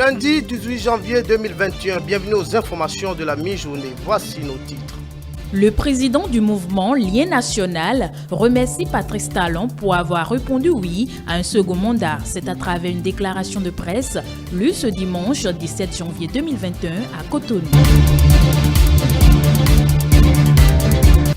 Lundi 18 janvier 2021, bienvenue aux informations de la mi-journée. Voici nos titres. Le président du mouvement Lien National remercie Patrice Talon pour avoir répondu oui à un second mandat. C'est à travers une déclaration de presse lue ce dimanche 17 janvier 2021 à Cotonou.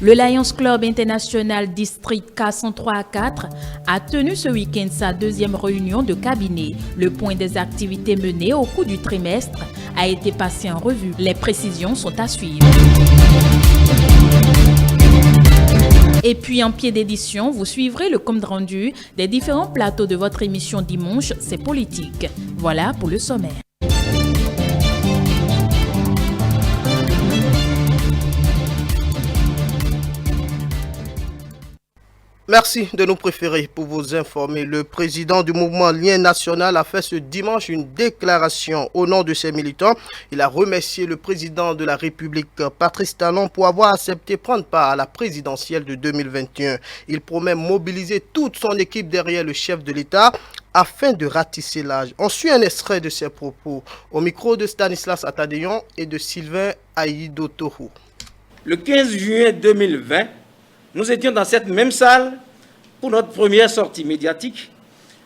Le Lions Club International District K103-4 a tenu ce week-end sa deuxième réunion de cabinet. Le point des activités menées au cours du trimestre a été passé en revue. Les précisions sont à suivre. Et puis en pied d'édition, vous suivrez le compte rendu des différents plateaux de votre émission dimanche, c'est politique. Voilà pour le sommaire. Merci de nous préférer pour vous informer. Le président du mouvement Lien National a fait ce dimanche une déclaration au nom de ses militants. Il a remercié le président de la République, Patrice Talon, pour avoir accepté prendre part à la présidentielle de 2021. Il promet mobiliser toute son équipe derrière le chef de l'État afin de ratisser l'âge. On suit un extrait de ses propos au micro de Stanislas Atadeyon et de Sylvain Aïdo Tohou. Le 15 juin 2020, nous étions dans cette même salle pour notre première sortie médiatique.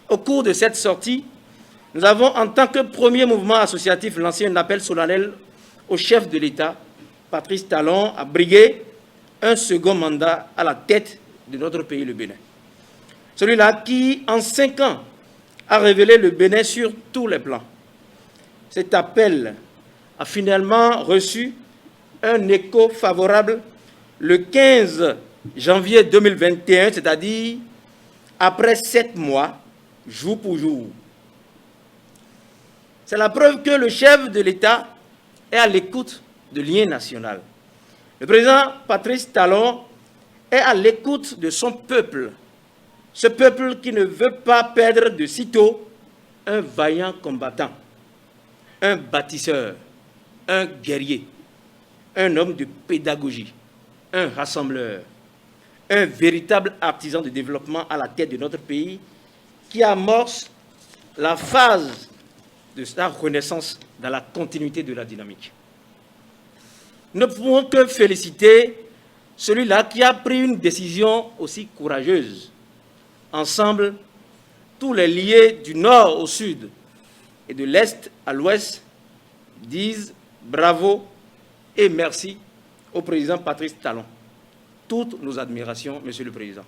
Au cours de cette sortie, nous avons, en tant que premier mouvement associatif, lancé un appel solennel au chef de l'État, Patrice Talon, à briguer un second mandat à la tête de notre pays, le Bénin. Celui-là qui, en 5 ans, a révélé le Bénin sur tous les plans. Cet appel a finalement reçu un écho favorable le 15 janvier 2021, c'est-à-dire après 7 mois, jour pour jour. C'est la preuve que le chef de l'État est à l'écoute de Lien National. Le président Patrice Talon est à l'écoute de son peuple. Ce peuple qui ne veut pas perdre de sitôt un vaillant combattant, un bâtisseur, un guerrier, un homme de pédagogie, un rassembleur, un véritable artisan de développement à la tête de notre pays qui amorce la phase de sa renaissance dans la continuité de la dynamique. Nous ne pouvons que féliciter celui-là qui a pris une décision aussi courageuse. Ensemble, tous les liés du nord au sud et de l'est à l'ouest disent bravo et merci au président Patrice Talon. Toutes nos admirations, Monsieur le Président.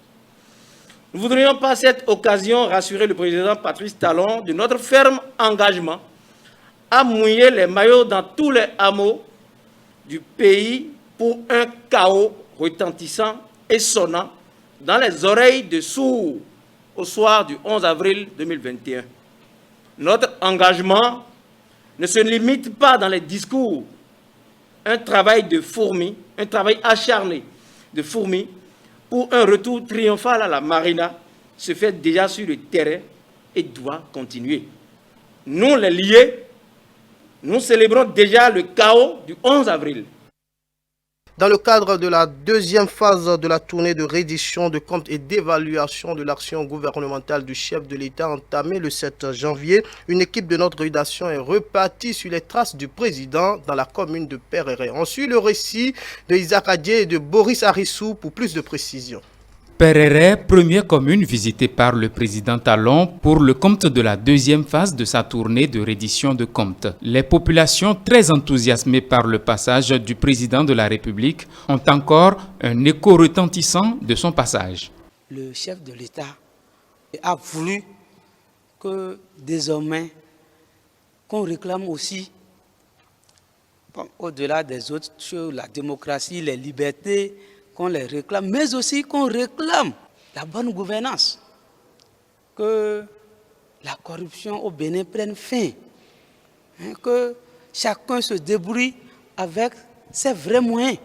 Nous voudrions par cette occasion rassurer le président Patrice Talon de notre ferme engagement à mouiller les maillots dans tous les hameaux du pays pour un chaos retentissant et sonnant dans les oreilles de sourds au soir du 11 avril 2021. Notre engagement ne se limite pas dans les discours. Un travail de fourmi, un travail acharné de fourmi pour un retour triomphal à la marina se fait déjà sur le terrain et doit continuer. Nous, les liés, nous célébrons déjà le chaos du 11 avril. Dans le cadre de la deuxième phase de la tournée de reddition de comptes et d'évaluation de l'action gouvernementale du chef de l'État entamée le 7 janvier, une équipe de notre rédaction est repartie sur les traces du président dans la commune de Perere. On suit le récit de Isaac Adié et de Boris Arissou pour plus de précisions. Perere, première commune visitée par le président Talon pour le compte de la deuxième phase de sa tournée de reddition de comptes. Les populations très enthousiasmées par le passage du président de la République ont encore un écho retentissant de son passage. Le chef de l'État a voulu que désormais qu'on réclame aussi, au-delà des autres choses, la démocratie, les libertés, qu'on les réclame, mais aussi qu'on réclame la bonne gouvernance, que la corruption au Bénin prenne fin, que chacun se débrouille avec ses vrais moyens,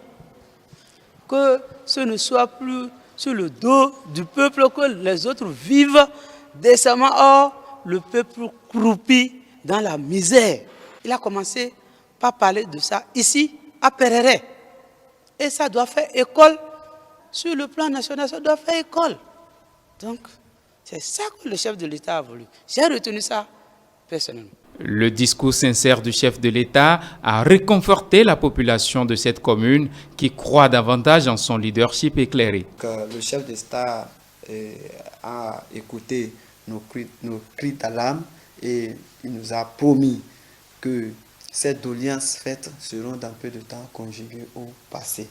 que ce ne soit plus sur le dos du peuple que les autres vivent décemment, or le peuple croupit dans la misère. Il a commencé par parler de ça ici à Perere. Et ça doit faire école sur le plan national, ça doit faire école. Donc, c'est ça que le chef de l'État a voulu. J'ai retenu ça personnellement. Le discours sincère du chef de l'État a réconforté la population de cette commune qui croit davantage en son leadership éclairé. Le chef d'État a écouté nos cris d'alarme et il nous a promis que ces doléances faites seront dans peu de temps conjuguées au passé.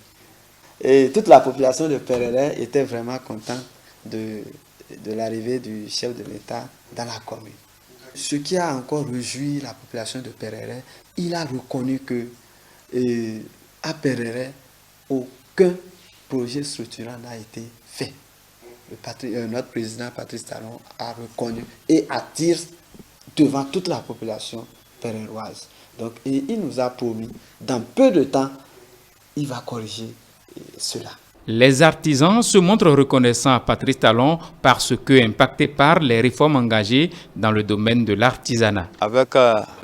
Et toute la population de Pereret était vraiment contente de l'arrivée du chef de l'État dans la commune. Ce qui a encore réjoui la population de Pereret, il a reconnu que à Pereret, aucun projet structurant n'a été fait. Notre président Patrice Talon a reconnu et attire devant toute la population péréroise. Donc, il nous a promis, dans peu de temps, il va corriger cela. Les artisans se montrent reconnaissants à Patrice Talon parce que impactés par les réformes engagées dans le domaine de l'artisanat. Avec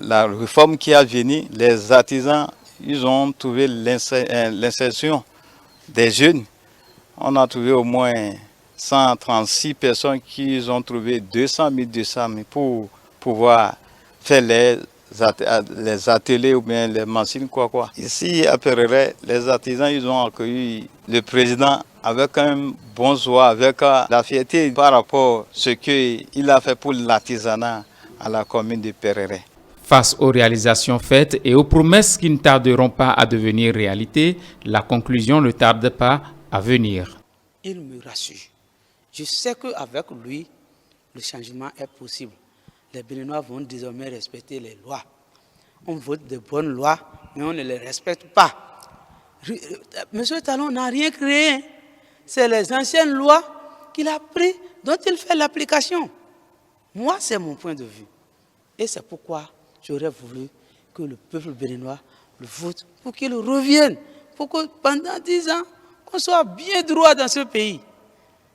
la réforme qui a venu, les artisans, ils ont trouvé l'insertion des jeunes. On a trouvé au moins 136 personnes qui ont trouvé 200 000 pour pouvoir faire les ateliers ou bien les machines quoi. Ici à Pereret, les artisans ils ont accueilli le président avec un bon joie, avec la fierté par rapport à ce qu'il a fait pour l'artisanat à la commune de Pereret. Face aux réalisations faites et aux promesses qui ne tarderont pas à devenir réalité, la conclusion ne tarde pas à venir. Il me rassure. Je sais qu'avec lui, le changement est possible. Les Béninois vont désormais respecter les lois. On vote de bonnes lois, mais on ne les respecte pas. Monsieur Talon n'a rien créé. C'est les anciennes lois qu'il a prises, dont il fait l'application. Moi, c'est mon point de vue. Et c'est pourquoi j'aurais voulu que le peuple béninois le vote pour qu'il revienne. Pour que pendant 10 ans, qu'on soit bien droit dans ce pays.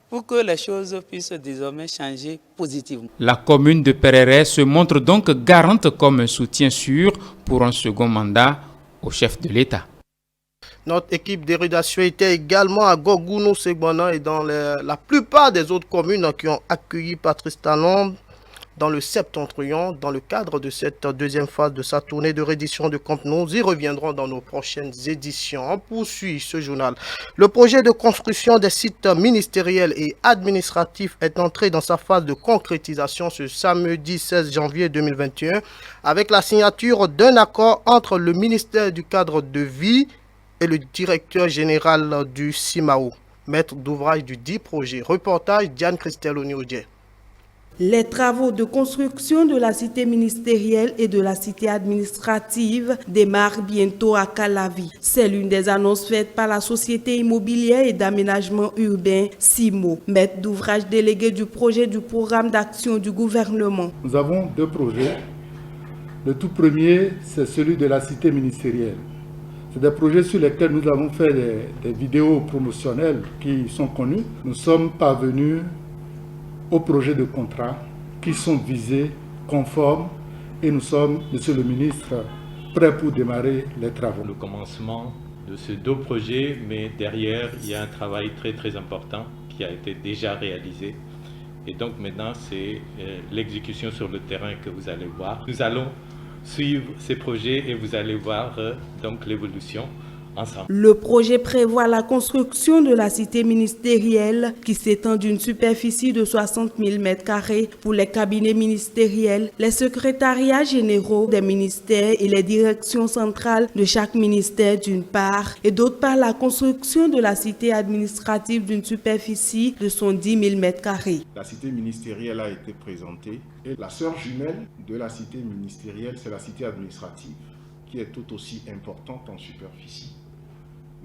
Pour que les choses puissent désormais changer positivement. La commune de Pereret se montre donc garante comme un soutien sûr pour un second mandat au chef de l'État. Notre équipe d'érudition était également à Gogounou, Segbana et dans la plupart des autres communes qui ont accueilli Patrice Talon dans le Septentrion, dans le cadre de cette deuxième phase de sa tournée de reddition de comptes. Nous y reviendrons dans nos prochaines éditions. On poursuit ce journal. Le projet de construction des sites ministériels et administratifs est entré dans sa phase de concrétisation ce samedi 16 janvier 2021 avec la signature d'un accord entre le ministère du cadre de vie et le directeur général du CIMAO, maître d'ouvrage du dit projet. Reportage Diane-Christelle Onioudje. Les travaux de construction de la cité ministérielle et de la cité administrative démarrent bientôt à Calavi. C'est l'une des annonces faites par la société immobilière et d'aménagement urbain CIMO, maître d'ouvrage délégué du projet du programme d'action du gouvernement. Nous avons 2 projets. Le tout premier, c'est celui de la cité ministérielle. C'est des projets sur lesquels nous avons fait des vidéos promotionnelles qui sont connues. Nous sommes parvenus aux projets de contrat qui sont visés, conformes, et nous sommes, Monsieur le ministre, prêts pour démarrer les travaux. Le commencement de ces 2 projets, mais derrière, il y a un travail très important qui a été déjà réalisé. Et donc maintenant, c'est l'exécution sur le terrain que vous allez voir. Nous allons suivre ces projets et vous allez voir donc l'évolution ensemble. Le projet prévoit la construction de la cité ministérielle qui s'étend d'une superficie de 60 000 m² pour les cabinets ministériels, les secrétariats généraux des ministères et les directions centrales de chaque ministère d'une part, et d'autre part la construction de la cité administrative d'une superficie de 110 000 m². La cité ministérielle a été présentée et la sœur jumelle de la cité ministérielle, c'est la cité administrative, qui est tout aussi importante en superficie,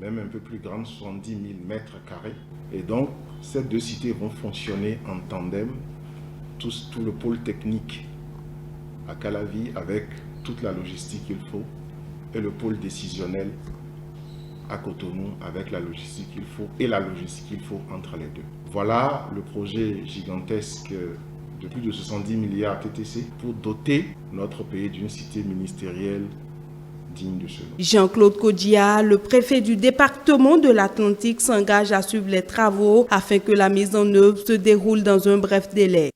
même un peu plus grande, 70 000 m². Et donc, ces 2 cités vont fonctionner en tandem, tout le pôle technique à Calavi avec toute la logistique qu'il faut, et le pôle décisionnel à Cotonou avec la logistique qu'il faut et la logistique qu'il faut entre les deux. Voilà le projet gigantesque de plus de 70 milliards TTC pour doter notre pays d'une cité ministérielle digne de ce nom. Jean-Claude Kodia, le préfet du département de l'Atlantique, s'engage à suivre les travaux afin que la mise en œuvre se déroule dans un bref délai.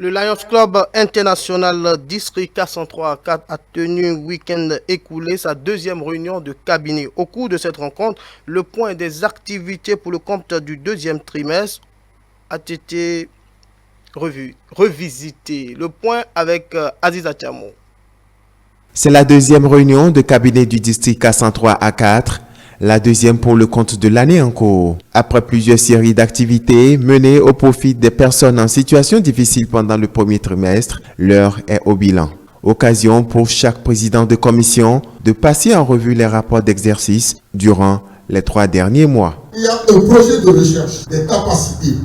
Le Lions Club International District K103-4 a tenu week-end écoulé sa deuxième réunion de cabinet. Au cours de cette rencontre, le point des activités pour le compte du deuxième trimestre a été revisité. Le point avec Aziza Tiamo. C'est la deuxième réunion de cabinet du district K103-4. La deuxième pour le compte de l'année en cours. Après plusieurs séries d'activités menées au profit des personnes en situation difficile pendant le premier trimestre, l'heure est au bilan. Occasion pour chaque président de commission de passer en revue les rapports d'exercice durant les 3 derniers mois. Il y a un projet de recherche des capacités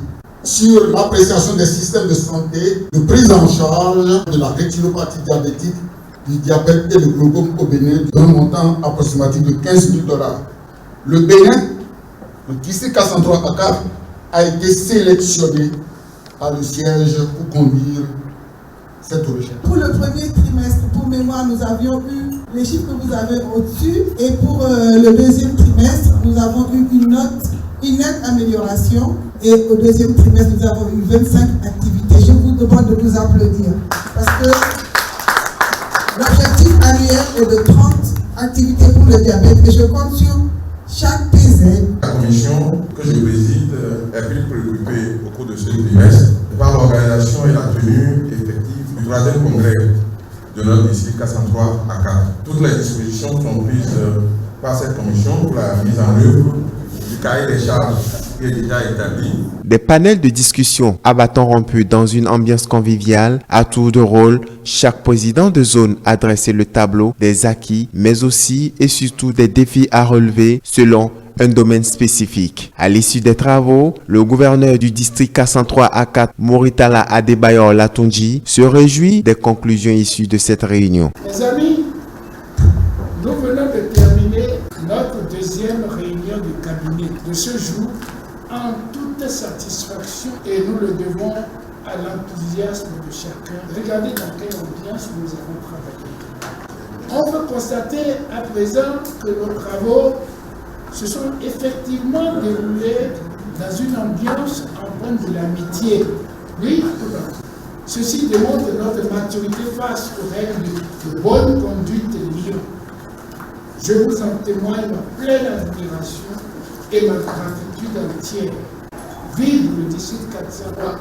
sur l'appréciation des systèmes de santé, de prise en charge de la rétinopathie diabétique, du diabète et le glaucome au Bénin d'un montant approximatif de $15 000. Le Bénin, le district K103-4, a été sélectionné par le siège pour conduire cette recherche. Pour le premier trimestre, pour mémoire, nous avions eu les chiffres que vous avez au-dessus. Et pour le deuxième trimestre, nous avons eu une nette amélioration. Et au deuxième trimestre, nous avons eu 25 activités. Je vous demande de nous applaudir. Parce que l'objectif annuel est de 30 activités pour le diabète. Et je compte sur chaque PZ. La commission que je préside est plus préoccupée au cours de ce trimestre par l'organisation et la tenue effective du 3e congrès de notre district K103-4. Toutes les dispositions sont prises par cette commission pour la mise en œuvre du cahier des charges qui est déjà établi. Des panels de discussion à bâton rompu dans une ambiance conviviale. À tour de rôle, chaque président de zone a dressé le tableau des acquis, mais aussi et surtout des défis à relever selon un domaine spécifique. À l'issue des travaux, le gouverneur du district K103-4, Moritala Adebayor Latunji, se réjouit des conclusions issues de cette réunion. Mes amis, nous venons de terminer notre deuxième réunion du cabinet de ce jour en toute satisfaction et nous le devons à l'enthousiasme de chacun. Regardez dans quelle ambiance nous avons travaillé. On peut constater à présent que nos travaux se sont effectivement déroulés dans une ambiance empreinte de l'amitié. Oui, ceci démontre notre maturité face aux règles de bonne conduite de Lyon. Je vous en témoigne ma pleine admiration et ma gratitude entière. Vive le district K103-4.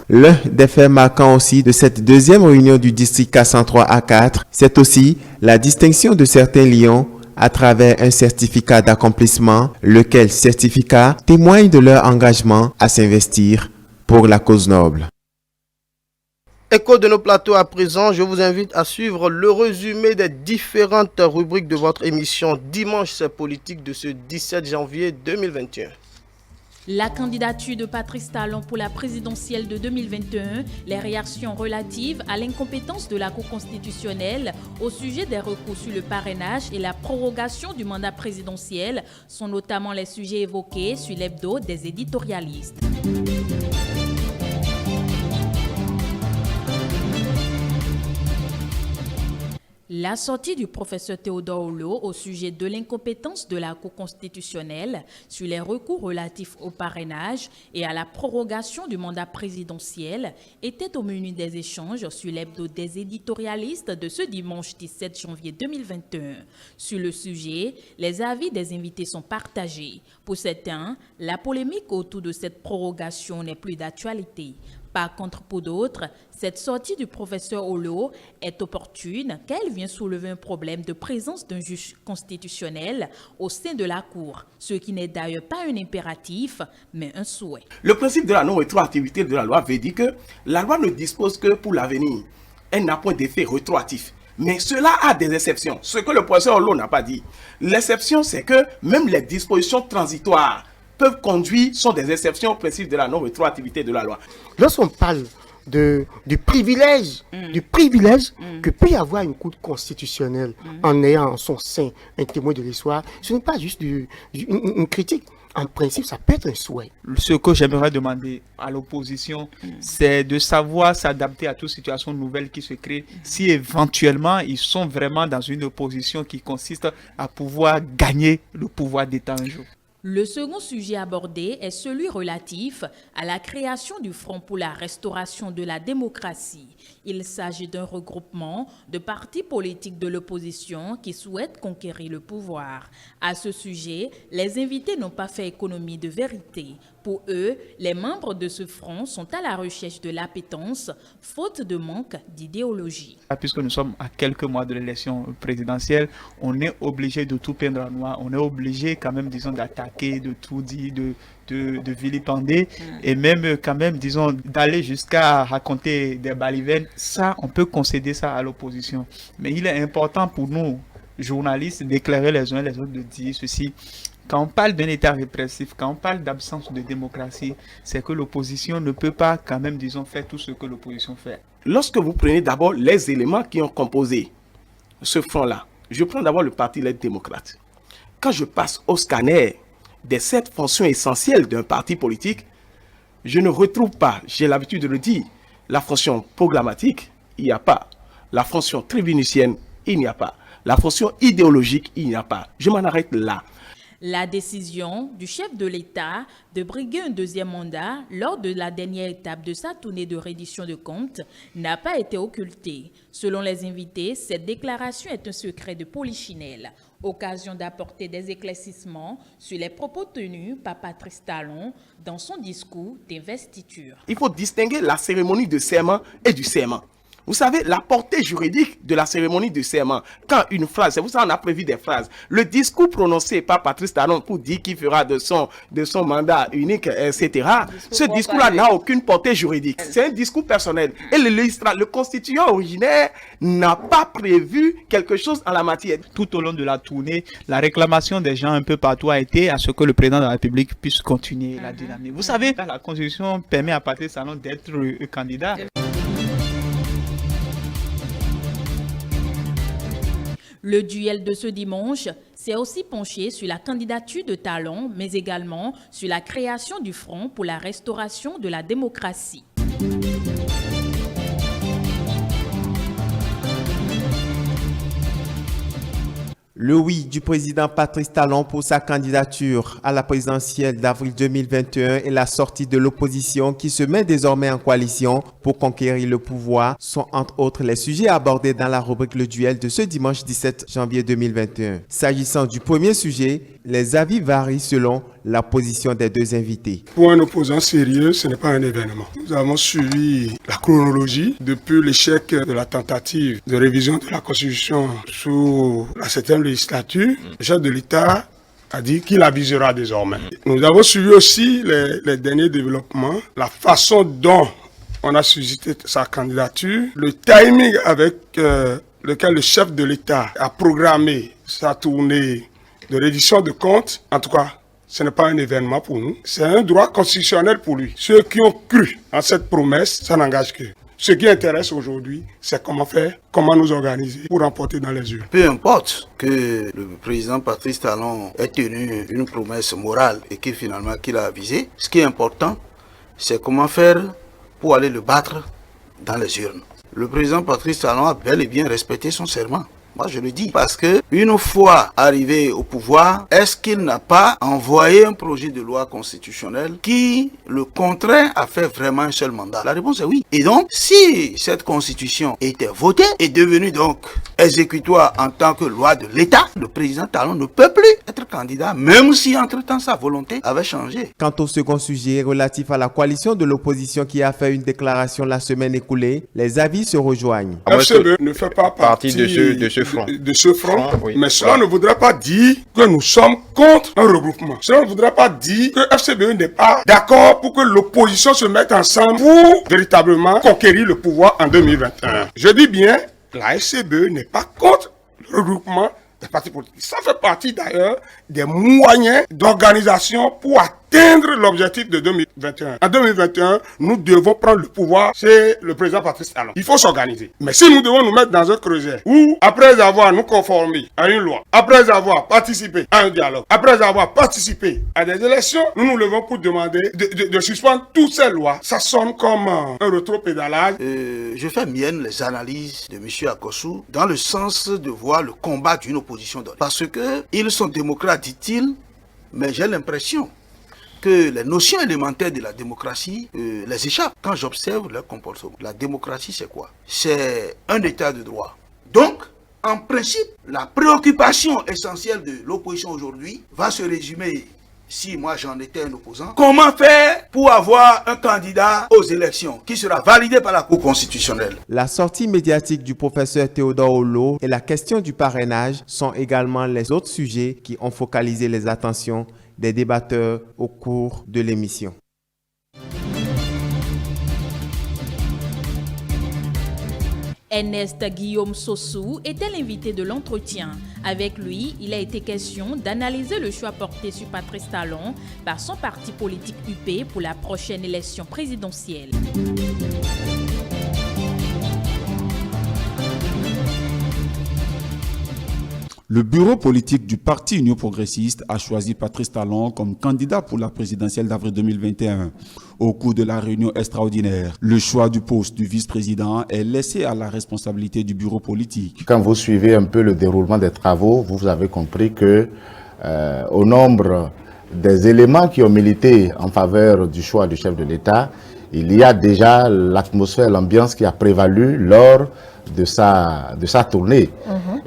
L'un des faits marquants aussi de cette deuxième réunion du district K103-4, c'est aussi la distinction de certains lions à travers un certificat d'accomplissement, lequel certificat témoigne de leur engagement à s'investir pour la cause noble. Écho de nos plateaux à présent, je vous invite à suivre le résumé des différentes rubriques de votre émission Dimanche c'est politique de ce 17 janvier 2021. La candidature de Patrice Talon pour la présidentielle de 2021, les réactions relatives à l'incompétence de la Cour constitutionnelle au sujet des recours sur le parrainage et la prorogation du mandat présidentiel sont notamment les sujets évoqués sur l'hebdo des éditorialistes. La sortie du professeur Théodore Hulot au sujet de l'incompétence de la Cour constitutionnelle sur les recours relatifs au parrainage et à la prorogation du mandat présidentiel était au menu des échanges sur l'hebdo des éditorialistes de ce dimanche 17 janvier 2021. Sur le sujet, les avis des invités sont partagés. Pour certains, la polémique autour de cette prorogation n'est plus d'actualité. Par contre, pour d'autres, cette sortie du professeur Hulot est opportune car elle vient soulever un problème de présence d'un juge constitutionnel au sein de la Cour, ce qui n'est d'ailleurs pas un impératif, mais un souhait. Le principe de la non-rétroactivité de la loi veut dire que la loi ne dispose que pour l'avenir. Elle n'a point d'effet rétroactif. Mais cela a des exceptions, ce que le professeur Hulot n'a pas dit. L'exception, c'est que même les dispositions transitoires peuvent conduire, sont des exceptions au principe de la non-rétroactivité de la loi. Lorsqu'on parle du privilège que peut y avoir une Cour constitutionnelle en ayant en son sein un témoin de l'histoire, ce n'est pas juste une critique. En principe, ça peut être un souhait. Ce que j'aimerais demander à l'opposition, c'est de savoir s'adapter à toute situation nouvelle qui se crée, si éventuellement ils sont vraiment dans une opposition qui consiste à pouvoir gagner le pouvoir d'État un jour. Le second sujet abordé est celui relatif à la création du Front pour la restauration de la démocratie. Il s'agit d'un regroupement de partis politiques de l'opposition qui souhaitent conquérir le pouvoir. À ce sujet, les invités n'ont pas fait économie de vérité. Pour eux, les membres de ce front sont à la recherche de l'appétence, faute de manque d'idéologie. Puisque nous sommes à quelques mois de l'élection présidentielle, on est obligé de tout peindre en noir, on est obligé quand même, disons, d'attaquer, de tout dire, de vilipender et même quand même, disons, d'aller jusqu'à raconter des balivernes. Ça, on peut concéder ça à l'opposition. Mais il est important pour nous, journalistes, d'éclairer les uns les autres, de dire ceci. Quand on parle d'un État répressif, quand on parle d'absence de démocratie, c'est que l'opposition ne peut pas quand même, disons, faire tout ce que l'opposition fait. Lorsque vous prenez d'abord les éléments qui ont composé ce front-là, je prends d'abord le Parti Les Démocrates. Quand je passe au scanner des 7 fonctions essentielles d'un parti politique, je ne retrouve pas, j'ai l'habitude de le dire, la fonction programmatique, il n'y a pas. La fonction tribunicienne, il n'y a pas. La fonction idéologique, il n'y a pas. Je m'en arrête là. La décision du chef de l'État de briguer un deuxième mandat lors de la dernière étape de sa tournée de reddition de comptes n'a pas été occultée. Selon les invités, cette déclaration est un secret de polichinelle. Occasion d'apporter des éclaircissements sur les propos tenus par Patrice Talon dans son discours d'investiture. Il faut distinguer la cérémonie de serment et du serment. Vous savez, la portée juridique de la cérémonie de serment, quand une phrase, c'est pour ça qu'on a prévu des phrases, le discours prononcé par Patrice Talon pour dire qu'il fera de son mandat unique, etc., ce discours-là n'a aucune portée juridique. C'est un discours personnel. Et le constituant originaire n'a pas prévu quelque chose en la matière. Tout au long de la tournée, la réclamation des gens un peu partout a été à ce que le président de la République puisse continuer la dynamique. Vous savez, la Constitution permet à Patrice Talon d'être candidat. Le duel de ce dimanche s'est aussi penché sur la candidature de Talon, mais également sur la création du Front pour la restauration de la démocratie. Le oui du président Patrice Talon pour sa candidature à la présidentielle d'avril 2021 et la sortie de l'opposition qui se met désormais en coalition pour conquérir le pouvoir sont entre autres les sujets abordés dans la rubrique Le Duel de ce dimanche 17 janvier 2021. S'agissant du premier sujet, les avis varient selon la position des deux invités. Pour un opposant sérieux, ce n'est pas un événement. Nous avons suivi la chronologie depuis l'échec de la tentative de révision de la Constitution sous la 7e législature. Le chef de l'État a dit qu'il avisera désormais. Nous avons suivi aussi les derniers développements, la façon dont on a suscité sa candidature, le timing avec lequel le chef de l'État a programmé sa tournée de reddition de comptes. En tout cas, ce n'est pas un événement pour nous, c'est un droit constitutionnel pour lui. Ceux qui ont cru en cette promesse, ça n'engage qu'eux. Ce qui intéresse aujourd'hui, c'est comment faire, comment nous organiser pour remporter dans les urnes. Peu importe que le président Patrice Talon ait tenu une promesse morale et qu'il a avisé, ce qui est important, c'est comment faire pour aller le battre dans les urnes. Le président Patrice Talon a bel et bien respecté son serment. Moi, je le dis parce que une fois arrivé au pouvoir, est-ce qu'il n'a pas envoyé un projet de loi constitutionnelle qui le contraint à faire vraiment un seul mandat? La réponse est oui. Et donc, si cette constitution était votée et devenue donc exécutoire en tant que loi de l'État, le président Talon ne peut plus être candidat, même si entre-temps sa volonté avait changé. Quant au second sujet relatif à la coalition de l'opposition qui a fait une déclaration la semaine écoulée, les avis se rejoignent. FCBE ne fait pas partie de ce front, oui. Mais cela ne voudrait pas dire que nous sommes contre un regroupement. Cela ne voudrait pas dire que FCBE n'est pas d'accord pour que l'opposition se mette ensemble pour véritablement conquérir le pouvoir en 2021. Je dis bien, la FCBE n'est pas contre le regroupement des partis politiques. Ça fait partie d'ailleurs des moyens d'organisation pour atteindre l'objectif de 2021. En 2021, nous devons prendre le pouvoir, c'est le président Patrice Talon. Il faut s'organiser. Mais si nous devons nous mettre dans un creuset où, après avoir nous conformé à une loi, après avoir participé à un dialogue, après avoir participé à des élections, nous nous levons pour demander de suspendre toutes ces lois. Ça sonne comme un rétro-pédalage. Je fais mienne les analyses de M. Akosu dans le sens de voir le combat d'une opposition d'autre. Parce que ils sont démocrates, dit-il, Mais j'ai l'impression que les notions élémentaires de la démocratie les échappent quand j'observe leur comportement. La démocratie, c'est quoi? C'est un état de droit. Donc, en principe, la préoccupation essentielle de l'opposition aujourd'hui va se résumer, si moi j'en étais un opposant, comment faire pour avoir un candidat aux élections qui sera validé par la Cour constitutionnelle. La sortie médiatique du professeur Théodore Olo et la question du parrainage sont également les autres sujets qui ont focalisé les attentions des débatteurs au cours de l'émission. Ernest Guillaume Sossou était l'invité de l'entretien. Avec lui, il a été question d'analyser le choix porté sur Patrice Talon par son parti politique UP pour la prochaine élection présidentielle. Le bureau politique du Parti Union progressiste a choisi Patrice Talon comme candidat pour la présidentielle d'avril 2021. Au cours de la réunion extraordinaire, le choix du poste du vice-président est laissé à la responsabilité du bureau politique. Quand vous suivez un peu le déroulement des travaux, vous avez compris que au nombre des éléments qui ont milité en faveur du choix du chef de l'État, il y a déjà l'atmosphère, l'ambiance qui a prévalu lors de sa tournée.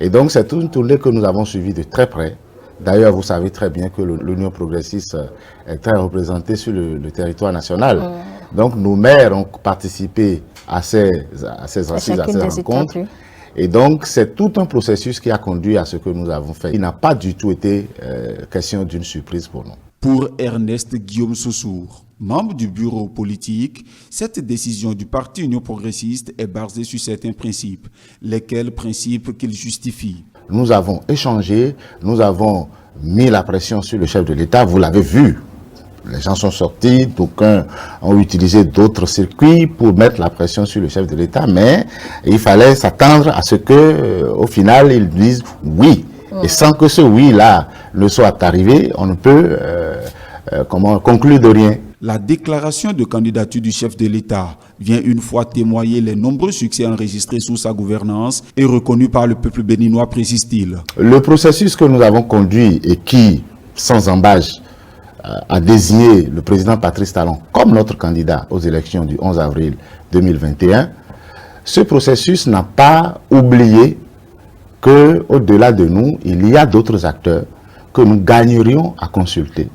Et donc c'est une tournée que nous avons suivie de très près. D'ailleurs, vous savez très bien que l'Union progressiste est très représentée sur le territoire national. Donc nos maires ont participé à ces assises, à ces rencontres. Et donc c'est tout un processus qui a conduit à ce que nous avons fait. Il n'a pas du tout été question d'une surprise pour nous. Pour Ernest Guillaume Sossou, membre du bureau politique, cette décision du Parti Union progressiste est basée sur certains principes. Lesquels principes qu'il justifie? Nous avons échangé, nous avons mis la pression sur le chef de l'État, vous l'avez vu. Les gens sont sortis, d'aucuns ont utilisé d'autres circuits pour mettre la pression sur le chef de l'État, mais il fallait s'attendre à ce que, au final, ils disent oui. Et sans que ce oui-là ne soit arrivé, on ne peut conclure de rien. La déclaration de candidature du chef de l'État vient une fois témoigner les nombreux succès enregistrés sous sa gouvernance et reconnus par le peuple béninois, précise-t-il. Le processus que nous avons conduit et qui, sans embâche, a désigné le président Patrice Talon comme notre candidat aux élections du 11 avril 2021, ce processus n'a pas oublié qu'au-delà de nous, il y a d'autres acteurs que nous gagnerions à consulter,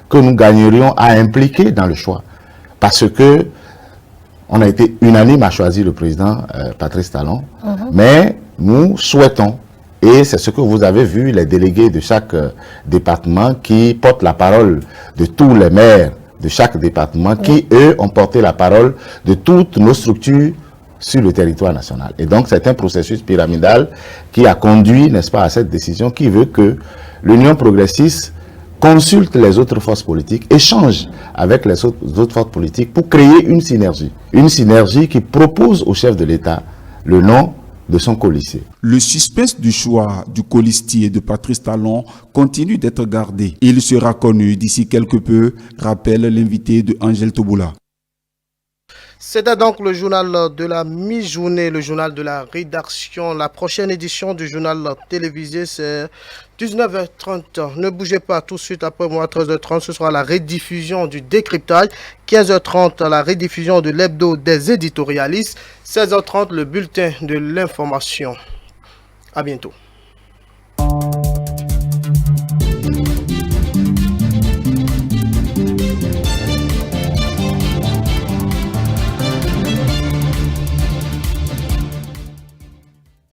que nous gagnerions à impliquer dans le choix. Parce que on a été unanime à choisir le président Patrice Talon, mais nous souhaitons, et c'est ce que vous avez vu, les délégués de chaque département qui portent la parole de tous les maires de chaque département, qui eux ont porté la parole de toutes nos structures sur le territoire national. Et donc c'est un processus pyramidal qui a conduit, n'est-ce pas, à cette décision qui veut que l'Union progressiste consulte les autres forces politiques, échange avec les autres forces politiques pour créer une synergie qui propose au chef de l'État le nom de son colistier. Le suspense du choix du colistier de Patrice Talon continue d'être gardé. Il sera connu d'ici quelque peu, rappelle l'invité de Angèle Toboula. C'était donc le journal de la mi-journée, le journal de la rédaction. La prochaine édition du journal télévisé, c'est 19h30. Ne bougez pas, tout de suite après moi, 13h30, ce sera la rediffusion du décryptage. 15h30, la rediffusion de l'hebdo des éditorialistes. 16h30, le bulletin de l'information. À bientôt.